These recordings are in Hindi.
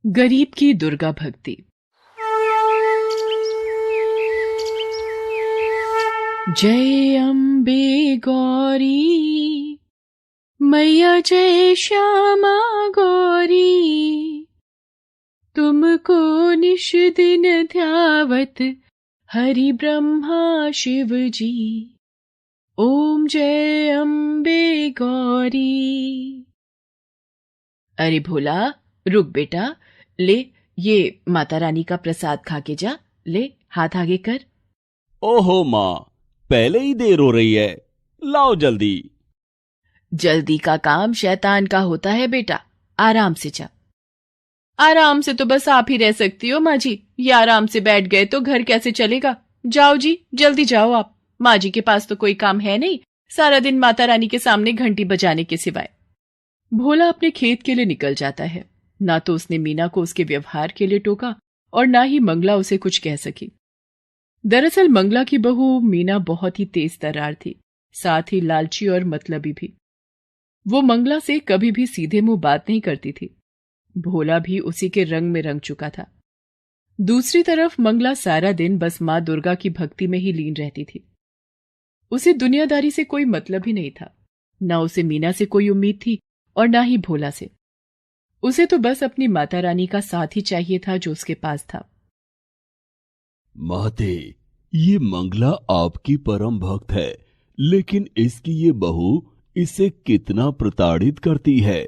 गरीब की दुर्गा भक्ति। जय अम्बे गौरी मैया, जय श्यामा गौरी, तुमको निश दिन ध्यावत हरि ब्रह्मा शिव जी। ओम जय अम्बे गौरी। अरे भोला, रुक बेटा, ले ये माता रानी का प्रसाद खा के जा। ले हाथ आगे कर। ओहो माँ, पहले ही देर हो रही है, लाओ जल्दी। जल्दी का काम शैतान का होता है बेटा, आराम से जा। आराम से तो बस आप ही रह सकती हो माँ जी, ये आराम से बैठ गए तो घर कैसे चलेगा। जाओ जी, जल्दी जाओ आप। माँ जी के पास तो कोई काम है नहीं, सारा दिन माता रानी के सामने घंटी बजाने के सिवाय। भोला अपने खेत के लिए निकल जाता है। ना तो उसने मीना को उसके व्यवहार के लिए टोका और ना ही मंगला उसे कुछ कह सकी। दरअसल मंगला की बहू मीना बहुत ही तेज तर्रार थी, साथ ही लालची और मतलबी भी। वो मंगला से कभी भी सीधे मुंह बात नहीं करती थी। भोला भी उसी के रंग में रंग चुका था। दूसरी तरफ मंगला सारा दिन बस मां दुर्गा की भक्ति में ही लीन रहती थी। उसे दुनियादारी से कोई मतलब ही नहीं था। ना उसे मीना से कोई उम्मीद थी और ना ही भोला से। उसे तो बस अपनी माता रानी का साथ ही चाहिए था जो उसके पास था। माते, ये मंगला आपकी परम भक्त है, लेकिन इसकी ये बहू इसे कितना प्रताड़ित करती है।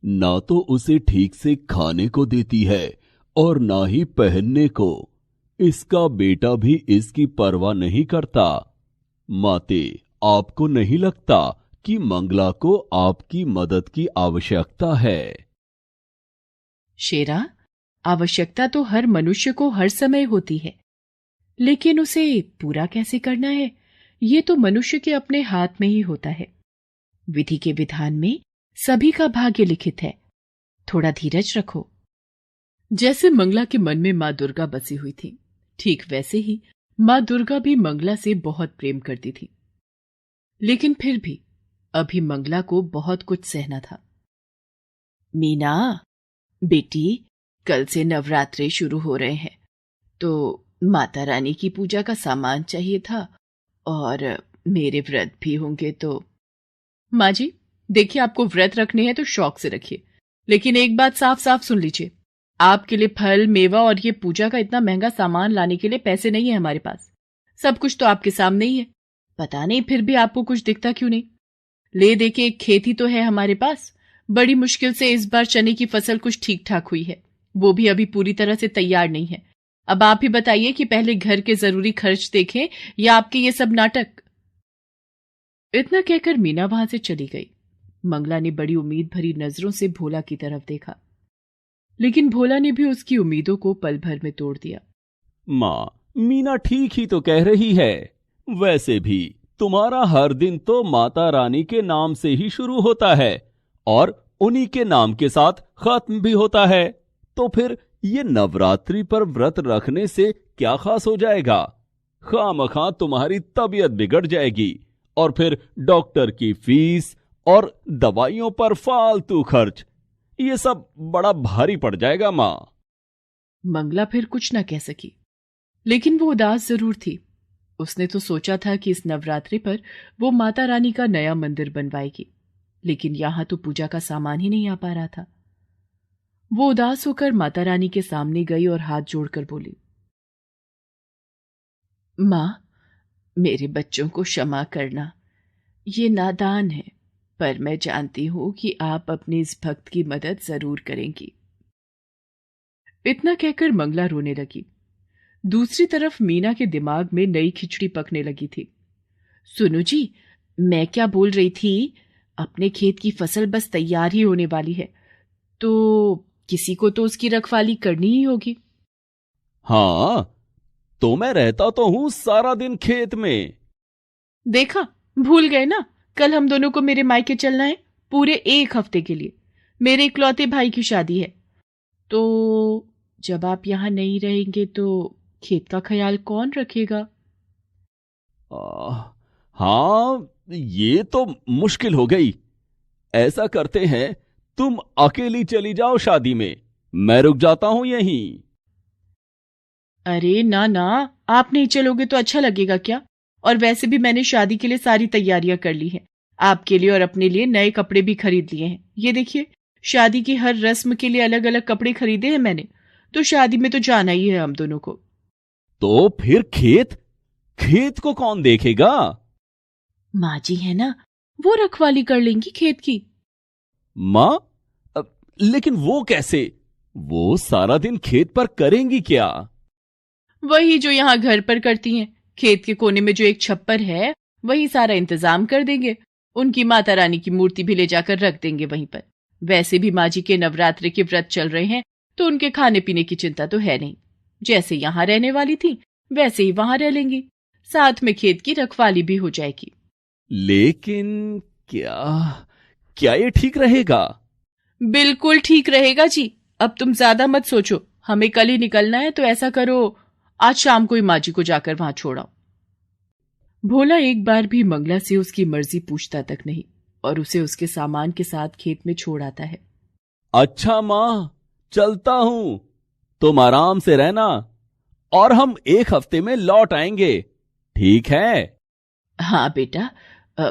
ना तो उसे ठीक से खाने को देती है और ना ही पहनने को। इसका बेटा भी इसकी परवाह नहीं करता। माते, आपको नहीं लगता कि मंगला को आपकी मदद की आवश्यकता है? शेरा, आवश्यकता तो हर मनुष्य को हर समय होती है, लेकिन उसे पूरा कैसे करना है, ये तो मनुष्य के अपने हाथ में ही होता है। विधि के विधान में सभी का भाग्य लिखित है। थोड़ा धीरज रखो। जैसे मंगला के मन में मां दुर्गा बसी हुई थी, ठीक वैसे ही मां दुर्गा भी मंगला से बहुत प्रेम करती थी। लेकिन फिर भी अभी मंगला को बहुत कुछ सहना था। मीना बेटी, कल से नवरात्रे शुरू हो रहे हैं, तो माता रानी की पूजा का सामान चाहिए था और मेरे व्रत भी होंगे तो। माँ जी, देखिए, आपको व्रत रखने हैं तो शौक से रखिए, लेकिन एक बात साफ साफ सुन लीजिए, आपके लिए फल मेवा और ये पूजा का इतना महंगा सामान लाने के लिए पैसे नहीं है हमारे पास। सब कुछ तो आपके सामने ही है। पता नहीं फिर भी आपको कुछ दिखता क्यों नहीं। ले देके एक खेती तो है हमारे पास। बड़ी मुश्किल से इस बार चने की फसल कुछ ठीक ठाक हुई है, वो भी अभी पूरी तरह से तैयार नहीं है। अब आप ही बताइए कि पहले घर के जरूरी खर्च देखें या आपके ये सब नाटक। इतना कहकर मीना वहां से चली गई। मंगला ने बड़ी उम्मीद भरी नजरों से भोला की तरफ देखा, लेकिन भोला ने भी उसकी उम्मीदों को पल भर में तोड़ दिया। माँ, मीना ठीक ही तो कह रही है। वैसे भी तुम्हारा हर दिन तो माता रानी के नाम से ही शुरू होता है और उन्हीं के नाम के साथ खत्म भी होता है। तो फिर ये नवरात्रि पर व्रत रखने से क्या खास हो जाएगा? खामखा तुम्हारी तबीयत बिगड़ जाएगी और फिर डॉक्टर की फीस और दवाइयों पर फालतू खर्च, ये सब बड़ा भारी पड़ जाएगा माँ। मंगला फिर कुछ न कह सकी, लेकिन वो उदास जरूर थी। उसने तो सोचा था कि इस नवरात्रि पर वो माता रानी का नया मंदिर बनवाएगी, लेकिन यहां तो पूजा का सामान ही नहीं आ पा रहा था। वो उदास होकर माता रानी के सामने गई और हाथ जोड़कर बोली, मां, मेरे बच्चों को क्षमा करना। ये नादान है, पर मैं जानती हूं कि आप अपने इस भक्त की मदद जरूर करेंगी। इतना कहकर मंगला रोने लगी। दूसरी तरफ मीना के दिमाग में नई खिचड़ी पकने लगी थी। सुनो जी, मैं क्या बोल रही थी, अपने खेत की फसल बस तैयार ही होने वाली है, तो किसी को तो उसकी रखवाली करनी ही होगी। हाँ, तो मैं रहता तो हूं सारा दिन खेत में। देखा, भूल गए ना, कल हम दोनों को मेरे मायके चलना है पूरे 1 हफ्ते के लिए। मेरे इकलौते भाई की शादी है, तो जब आप यहां नहीं रहेंगे तो खेत का ख्याल कौन रखेगा? हाँ, ये तो मुश्किल हो गई। ऐसा करते हैं, तुम अकेली चली जाओ शादी में मैं रुक जाता हूं यहीं। अरे ना ना, आप नहीं चलोगे तो अच्छा लगेगा क्या? और वैसे भी मैंने शादी के लिए सारी तैयारियां कर ली हैं। आपके लिए और अपने लिए नए कपड़े भी खरीद लिए हैं। ये देखिए, शादी की हर रस्म के लिए अलग अलग कपड़े खरीदे हैं मैंने। तो शादी में तो जाना ही है हम दोनों को। तो फिर खेत खेत को कौन देखेगा? माँ जी है ना, वो रखवाली कर लेंगी खेत की। माँ? लेकिन वो कैसे? वो सारा दिन खेत पर करेंगी क्या? वही जो यहाँ घर पर करती हैं। खेत के कोने में जो एक छप्पर है, वही सारा इंतजाम कर देंगे। उनकी माता रानी की मूर्ति भी ले जाकर रख देंगे वहीं पर। वैसे भी माँ जी के नवरात्रि के व्रत चल रहे हैं, तो उनके खाने पीने की चिंता तो है नहीं। जैसे यहाँ रहने वाली थी, वैसे ही वहां रह लेंगी। साथ में खेत की रखवाली भी हो जाएगी। लेकिन क्या क्या ये ठीक रहेगा? बिल्कुल ठीक रहेगा जी। अब तुम ज्यादा मत सोचो, हमें कल ही निकलना है, तो ऐसा करो, आज शाम को ही माँ जी को जाकर वहां छोड़ाओ। भोला एक बार भी मंगला से उसकी मर्जी पूछता तक नहीं, और उसे उसके सामान के साथ खेत में छोड़ आता है। अच्छा माँ, चलता हूं। तुम आराम से रहना और हम 1 हफ्ते में लौट आएंगे, ठीक है? हाँ बेटा, अ,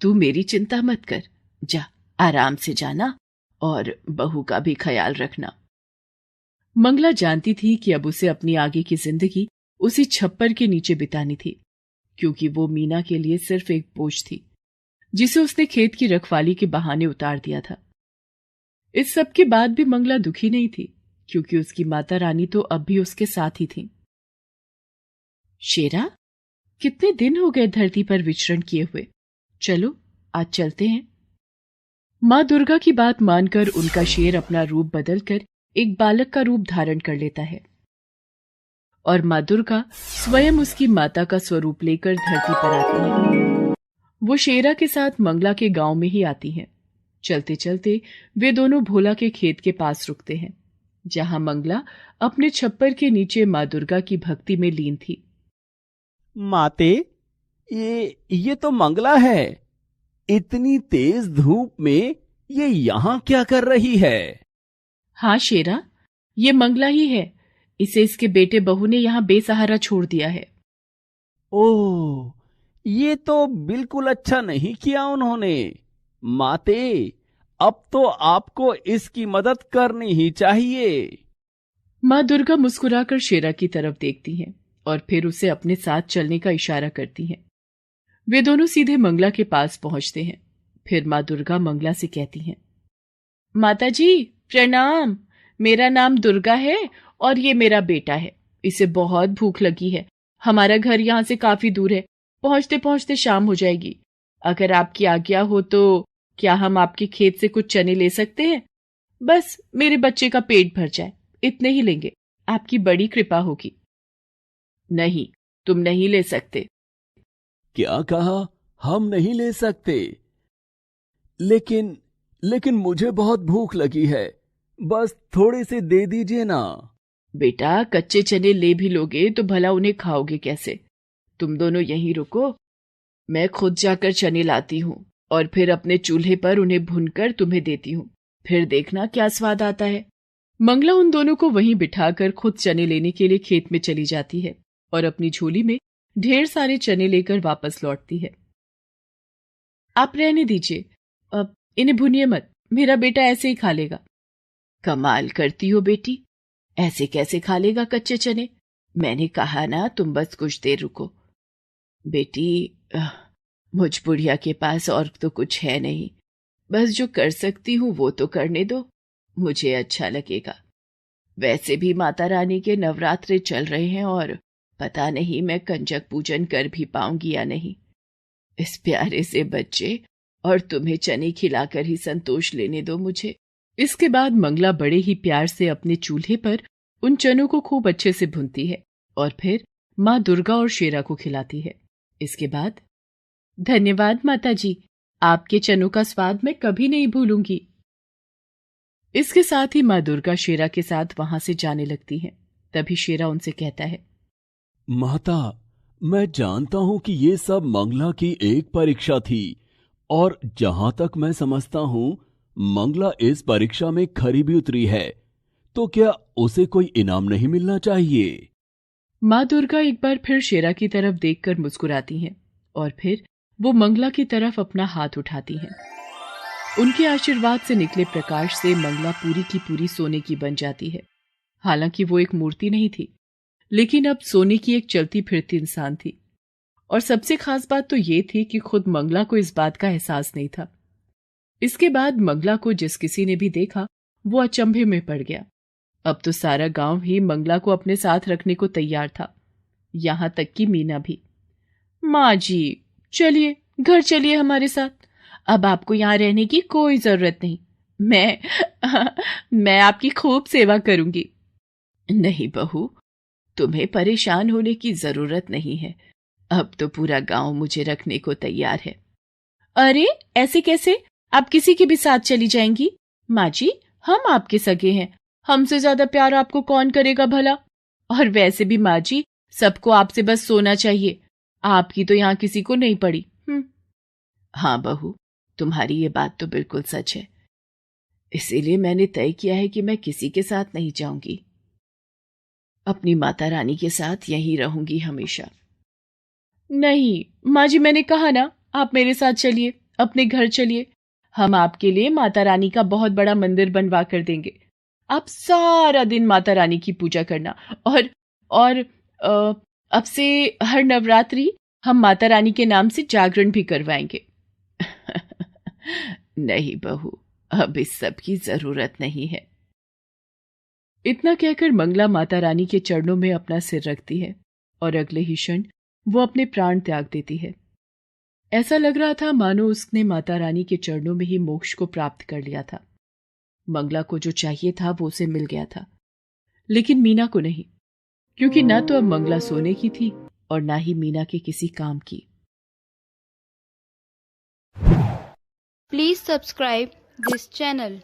तू मेरी चिंता मत कर। जा, आराम से जाना और बहू का भी ख्याल रखना। मंगला जानती थी कि अब उसे अपनी आगे की जिंदगी उसी छप्पर के नीचे बितानी थी, क्योंकि वो मीना के लिए सिर्फ एक बोझ थी, जिसे उसने खेत की रखवाली के बहाने उतार दिया था। इस सब के बाद भी मंगला दुखी नहीं थी, क्योंकि उसकी माता रानी तो अब भी उसके साथ ही थी। शेरा, कितने दिन हो गए धरती पर विचरण किए हुए। चलो, आज चलते हैं। माँ दुर्गा की बात मानकर उनका शेर अपना रूप बदलकर एक बालक का रूप धारण कर लेता है, और माँ दुर्गा स्वयं उसकी माता का स्वरूप लेकर धरती पर आती है। वो शेरा के साथ मंगला के गांव में ही आती हैं। चलते चलते वे दोनों भोला के खेत के पास रुकते हैं, जहां मंगला अपने छप्पर के नीचे माँ दुर्गा की भक्ति में लीन थी। माते, ये तो मंगला है। इतनी तेज धूप में ये यहां क्या कर रही है? हाँ शेरा, ये मंगला ही है। इसे इसके बेटे बहू ने यहाँ बेसहारा छोड़ दिया है। ओह, ये तो बिल्कुल अच्छा नहीं किया उन्होंने। माते, अब तो आपको इसकी मदद करनी ही चाहिए। माँ दुर्गा मुस्कुराकर शेरा की तरफ देखती हैं और फिर उसे अपने साथ चलने का इशारा करती हैं। वे दोनों सीधे मंगला के पास पहुंचते हैं। फिर माँ दुर्गा मंगला से कहती हैं, माता जी प्रणाम। मेरा नाम दुर्गा है और ये मेरा बेटा है। इसे बहुत भूख लगी है। हमारा घर यहाँ से काफी दूर है। पहुंचते पहुंचते शाम हो जाएगी। अगर आपकी आज्ञा हो तो क्या हम आपके खेत से कुछ चने ले सकते हैं? बस मेरे बच्चे का पेट भर जाए, इतने ही लेंगे। आपकी बड़ी कृपा होगी। नहीं, तुम नहीं ले सकते। क्या कहा? हम नहीं ले सकते? लेकिन लेकिन मुझे बहुत भूख लगी है। बस थोड़े से दे दीजिए ना। बेटा, कच्चे चने ले भी लोगे तो भला उन्हें खाओगे कैसे? तुम दोनों यहीं रुको, मैं खुद जाकर चने लाती हूँ और फिर अपने चूल्हे पर उन्हें भूनकर तुम्हें देती हूँ। फिर देखना क्या स्वाद आता है। मंगला उन दोनों को वहीं बिठाकर खुद चने लेने के लिए खेत में चली जाती है और अपनी झोली में ढेर सारे चने लेकर वापस लौटती है। आप रहने दीजिए, अब इन्हें भूनिए मत। मेरा बेटा ऐसे ही खा लेगा। कमाल करती हो बेटी, ऐसे कैसे खा लेगा कच्चे चने? मैंने कहा ना, तुम बस कुछ देर रुको। बेटी, मुझ बुढ़िया के पास और तो कुछ है नहीं। बस जो कर सकती हूँ वो तो करने दो, मुझे अच्छा लगेगा। वैसे भी माता रानी के नवरात्रे चल रहे हैं और पता नहीं मैं कंजक पूजन कर भी पाऊंगी या नहीं। इस प्यारे से बच्चे और तुम्हें चने खिलाकर ही संतोष लेने दो मुझे। इसके बाद मंगला बड़े ही प्यार से अपने चूल्हे पर उन चनों को खूब अच्छे से भूनती है और फिर माँ दुर्गा और शेरा को खिलाती है। इसके बाद, धन्यवाद माता जी, आपके चनों का स्वाद मैं कभी नहीं भूलूंगी। इसके साथ ही माँ दुर्गा शेरा के साथ वहां से जाने लगती है। तभी शेरा उनसे कहता है, माता, मैं जानता हूं कि ये सब मंगला की एक परीक्षा थी, और जहां तक मैं समझता हूं मंगला इस परीक्षा में खरी भी उतरी है। तो क्या उसे कोई इनाम नहीं मिलना चाहिए? माँ दुर्गा एक बार फिर शेरा की तरफ देखकर मुस्कुराती हैं और फिर वो मंगला की तरफ अपना हाथ उठाती हैं। उनके आशीर्वाद से निकले प्रकाश से मंगला पूरी की पूरी सोने की बन जाती है। हालांकि वो एक मूर्ति नहीं थी, लेकिन अब सोने की एक चलती फिरती इंसान थी। और सबसे खास बात तो ये थी कि खुद मंगला को इस बात का एहसास नहीं था। इसके बाद मंगला को जिस किसी ने भी देखा वो अचंभे में पड़ गया। अब तो सारा गांव ही मंगला को अपने साथ रखने को तैयार था, यहां तक कि मीना भी। माँ जी, चलिए घर चलिए हमारे साथ। अब आपको यहाँ रहने की कोई जरूरत नहीं। मैं आपकी खूब सेवा करूंगी। नहीं बहू, तुम्हें परेशान होने की जरूरत नहीं है। अब तो पूरा गांव मुझे रखने को तैयार है। अरे ऐसे कैसे? आप किसी के भी साथ चली जाएंगी? माँ जी, हम आपके सगे हैं, हमसे ज्यादा प्यार आपको कौन करेगा भला? और वैसे भी माँ जी, सबको आपसे बस सोना चाहिए, आपकी तो यहाँ किसी को नहीं पड़ी। हाँ बहू, तुम्हारी ये बात तो बिल्कुल सच है। इसीलिए मैंने तय किया है कि मैं किसी के साथ नहीं जाऊंगी, अपनी माता रानी के साथ यहीं रहूंगी हमेशा। नहीं माँ जी, मैंने कहा ना, आप मेरे साथ चलिए, अपने घर चलिए। हम आपके लिए माता रानी का बहुत बड़ा मंदिर बनवा कर देंगे। आप सारा दिन माता रानी की पूजा करना। और अब से हर नवरात्रि हम माता रानी के नाम से जागरण भी करवाएंगे। नहीं बहू, अब इस सब की जरूरत नहीं है। इतना कहकर मंगला माता रानी के चरणों में अपना सिर रखती है और अगले ही क्षण वो अपने प्राण त्याग देती है। ऐसा लग रहा था मानो उसने माता रानी के चरणों में ही मोक्ष को प्राप्त कर लिया था। मंगला को जो चाहिए था वो उसे मिल गया था, लेकिन मीना को नहीं, क्योंकि ना तो अब मंगला सोने की थी और ना ही मीना के किसी काम की। Please subscribe this channel.